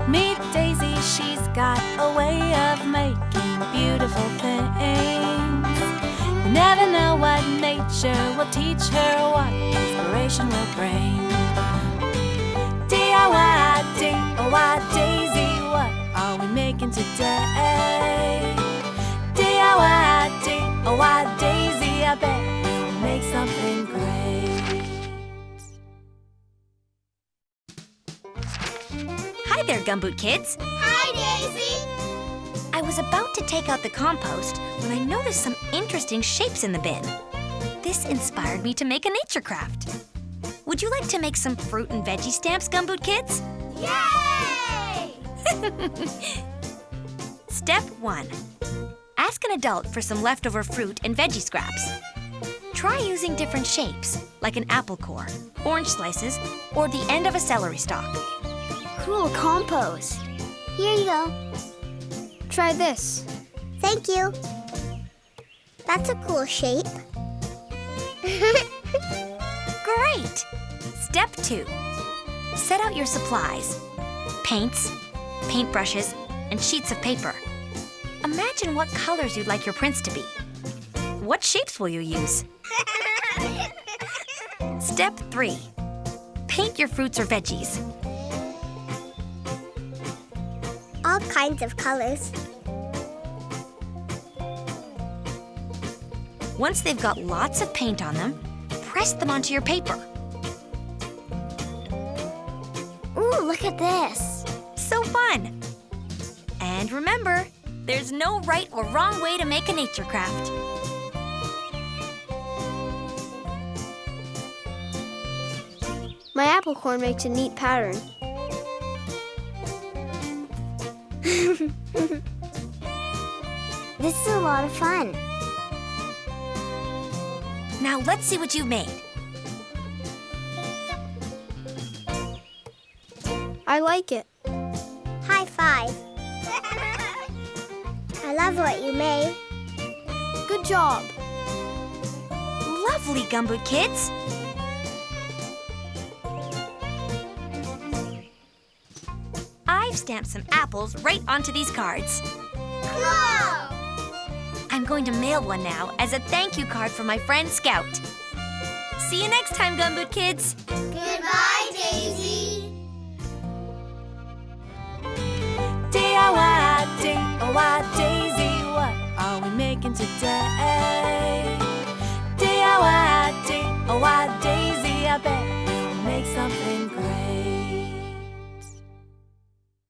Meet Daisy, she's got a way of making beautiful things. You never know what nature will teach her, what inspiration will bring. DIY, DIY, Daisy, what are we making today? DIY, DIY, Daisy, I bet we'll make something great. Hi there, Gumboot Kids. Hi, Daisy. I was about to take out the compost when I noticed some interesting shapes in the bin. This inspired me to make a nature craft. Would you like to make some fruit and veggie stamps, Gumboot Kids? Yay! Step 1. Ask an adult for some leftover fruit and veggie scraps. Try using different shapes, like an apple core, orange slices, or the end of a celery stalk. Cool compost. Here you go. Try this. Thank you. That's a cool shape. Great! Step 2. Set out your supplies. Paints, paintbrushes, and sheets of paper. Imagine what colors you'd like your prints to be. What shapes will you use? Step 3. Paint your fruits or veggies. All kinds of colors. Once they've got lots of paint on them, press them onto your paper. Ooh, look at this. So fun! And remember, there's no right or wrong way to make a nature craft. My apple core makes a neat pattern. This is a lot of fun. Now let's see what you've made. I like it. High five. I love what you made. Good job. Lovely, Gumboot Kids! I've stamped some apples right onto these cards. Whoa! I'm going to mail one now as a thank you card for my friend Scout. See you next time, Gumboot Kids! Goodbye, Daisy.